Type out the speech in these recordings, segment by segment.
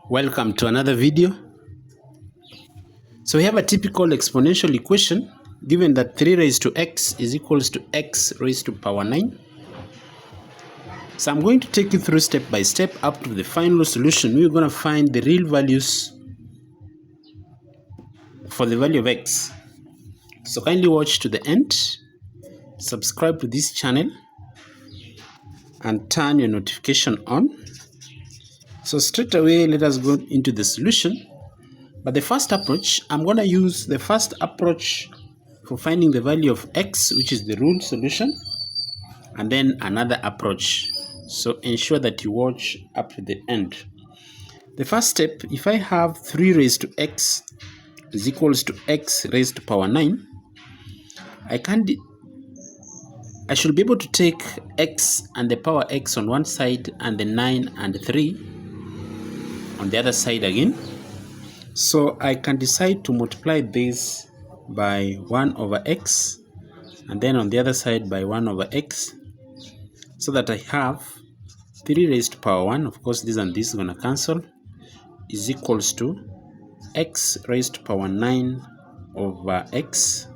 Welcome to another video. So we have a typical exponential equation given that 3 raised to x is equals to x raised to power 9. So I'm going to take you through step by step up to the final solution. We're going to find the real values for the value of x. So kindly watch to the end, subscribe to this channel and turn your notification on. So straight away let us go into the solution. But the first approach, I'm going to use the first approach for finding the value of x, which is the ruled solution, and then another approach. So ensure that you watch up to the end. The first step, if I have 3 raised to x is equals to x raised to power 9, I should be able to take x and the power x on one side and the 9 and 3 on the other side again. So I can decide to multiply this by 1 over x and then on the other side by 1 over x, so that I have 3 raised to power 1, of course this and this is going to cancel, is equals to x raised to power 9 over x.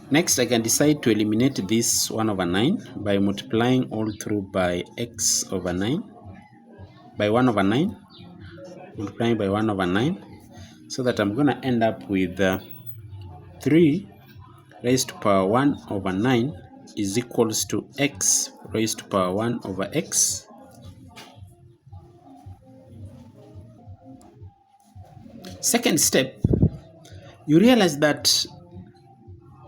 Next I can decide to eliminate this 1 over 9 by multiplying all through by x over 9, by 1 over 9, multiplying by 1 over 9, so that I'm going to end up with 3 raised to power 1 over 9 is equals to x raised to power 1 over x. Second step, you realize that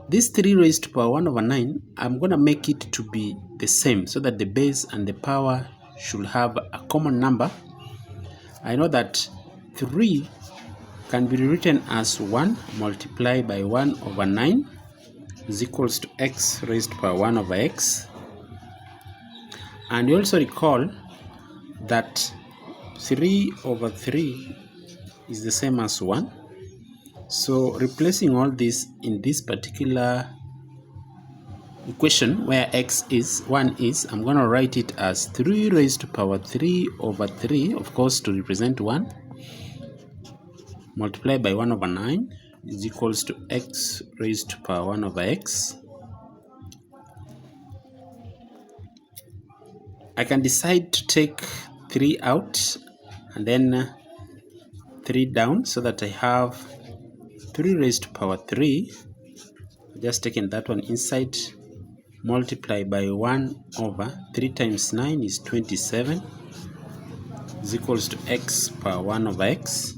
this 3 raised to power 1 over 9, I'm going to make it to be the same so that the base and the power should have a common number. I know that 3 can be written as 1 multiplied by 1 over 9 is equals to x raised to power 1 over x. And you also recall that 3 over 3 is the same as 1. So replacing all this in this particular equation where x is 1 is, I'm going to write it as 3 raised to power 3 over 3, of course to represent 1, multiplied by 1 over 9 is equals to x raised to power 1 over x. I can decide to take 3 out and then 3 down so that I have 3 raised to power 3, just taking that one inside, multiply by 1 over 3 times 9 is 27 is equals to x power 1 over x.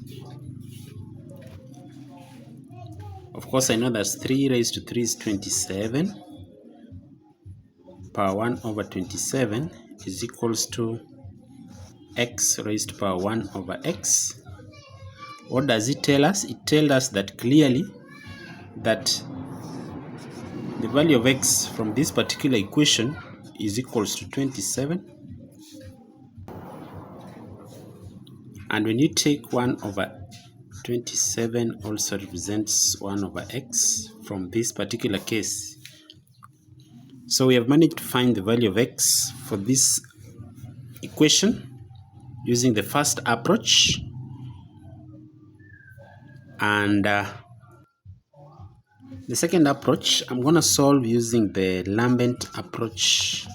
Of course I know that 3 raised to 3 is 27, power 1 over 27 is equals to x raised to power 1 over x. What does it tell us? It tells us that clearly that the value of x from this particular equation is equals to 27. And when you take 1 over 27 also represents 1 over x from this particular case. So we have managed to find the value of x for this equation using the first approach. And the second approach, I'm going to solve using the Lambent approach,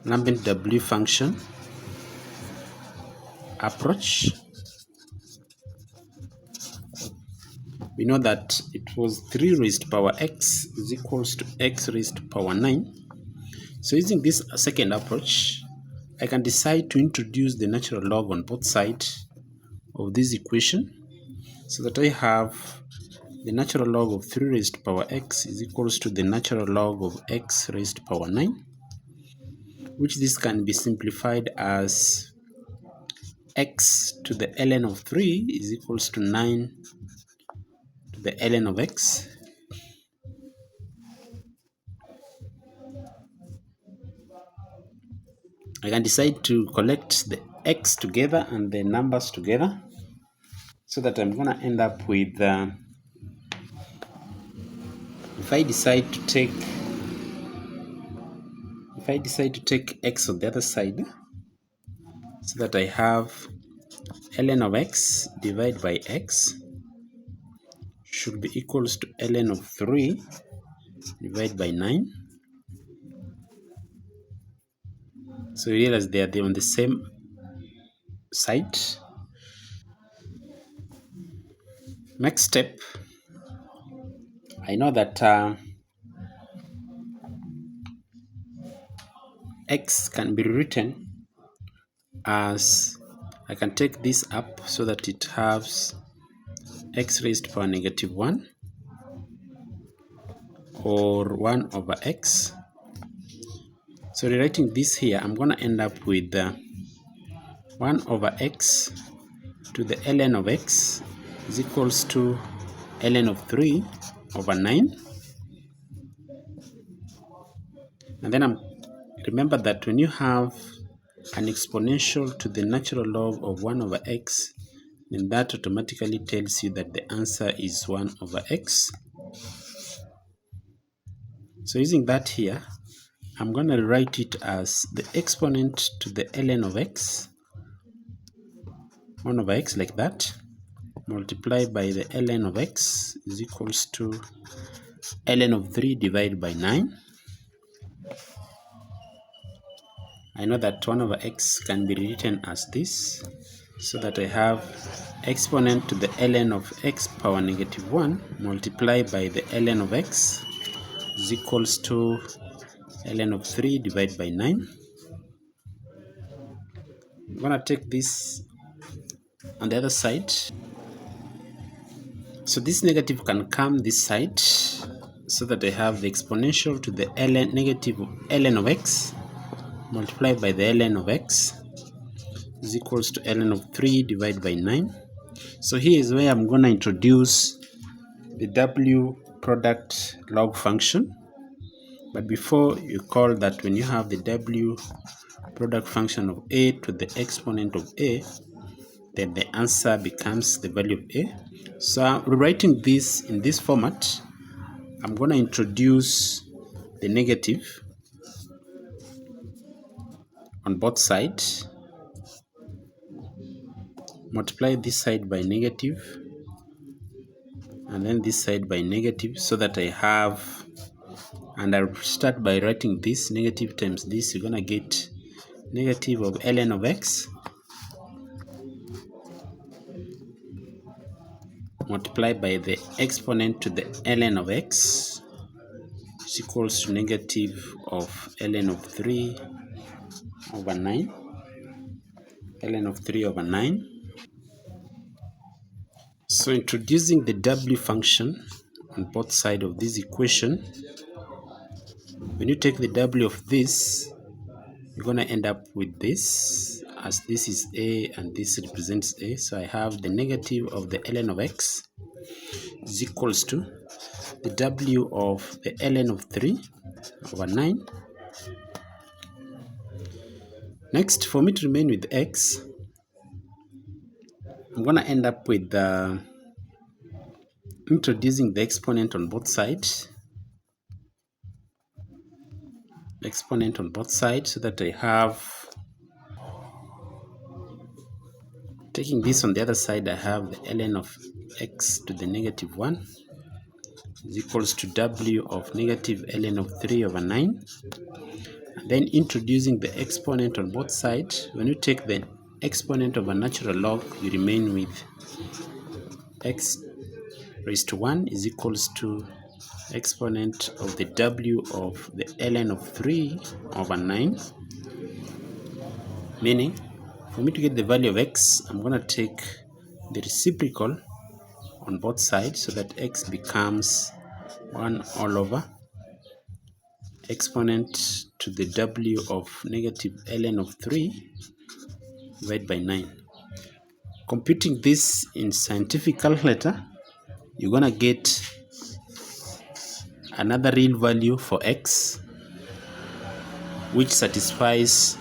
Lambent W function approach. We know that it was 3 raised to power x is equals to x raised to power 9. So using this second approach, I can decide to introduce the natural log on both sides of this equation, so that I have the natural log of 3 raised to power x is equals to the natural log of x raised to power 9, which this can be simplified as x to the ln of 3 is equals to 9 to the ln of x. I can decide to collect the x together and the numbers together, so that I'm going to end up with, if I decide to take x on the other side, so that I have ln of x divided by x should be equals to ln of 3 divided by 9. So you realize they are on the same side. Next step, I know that x can be written as, I can take this up so that it has x raised to power negative 1 or 1 over x. So rewriting this here, I'm going to end up with 1 over x to the ln of x is equals to ln of 3 over 9. And then remember that when you have an exponential to the natural log of 1 over x, then that automatically tells you that the answer is 1 over x. So using that here, I'm going to write it as the exponent to the ln of x, 1 over x like that, multiplied by the ln of x is equals to ln of 3 divided by 9. I know that 1 over x can be written as this, so that I have exponent to the ln of x power negative 1 multiplied by the ln of x is equals to ln of 3 divided by 9. I'm going to take this on the other side. So this negative can come this side, so that I have the exponential to the negative ln of x multiplied by the ln of x is equals to ln of 3 divided by 9. So here is where I'm going to introduce the w product log function. But before you call that, when you have the w product function of a to the exponent of a, then the answer becomes the value of a. So I'm rewriting this in this format. I'm going to introduce the negative on both sides, multiply this side by negative, and then this side by negative, so that I have, and I'll start by writing this negative times this. You're going to get negative of ln of x multiplied by the exponent to the ln of x is equals to negative of ln of 3 over 9, ln of 3 over 9. So introducing the w function on both sides of this equation, when you take the w of this, you're going to end up with this, as this is a and this represents a. So I have the negative of the ln of x is equals to the w of the ln of 3 over 9. Next, for me to remain with x, I'm going to end up with introducing the exponent on both sides. Exponent on both sides, so that I have, taking this on the other side, I have the ln of x to the negative 1 is equals to w of negative ln of 3 over 9. And then introducing the exponent on both sides. When you take the exponent of a natural log, you remain with x raised to 1 is equals to exponent of the w of the ln of 3 over 9. Meaning, for me to get the value of x, I'm going to take the reciprocal on both sides, so that x becomes 1 all over exponent to the w of negative ln of 3 divided by 9. Computing this in scientific calculator, you're going to get another real value for x, which satisfies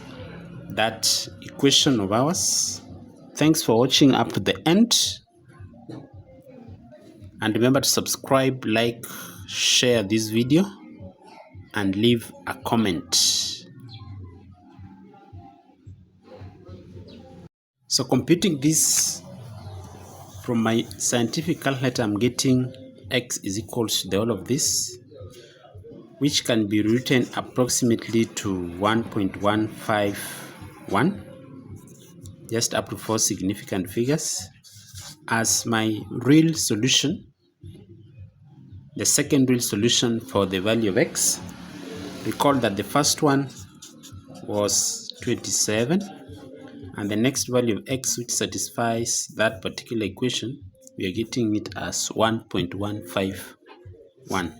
that equation of ours. Thanks for watching up to the end. And remember to subscribe, like, share this video, and leave a comment. So computing this from my scientific calculator, I'm getting x is equals to the whole of this, which can be written approximately to 1.151, just up to 4 significant figures, as my real solution, the second real solution for the value of x. Recall that the first one was 27, and the next value of x which satisfies that particular equation, we are getting it as 1.151.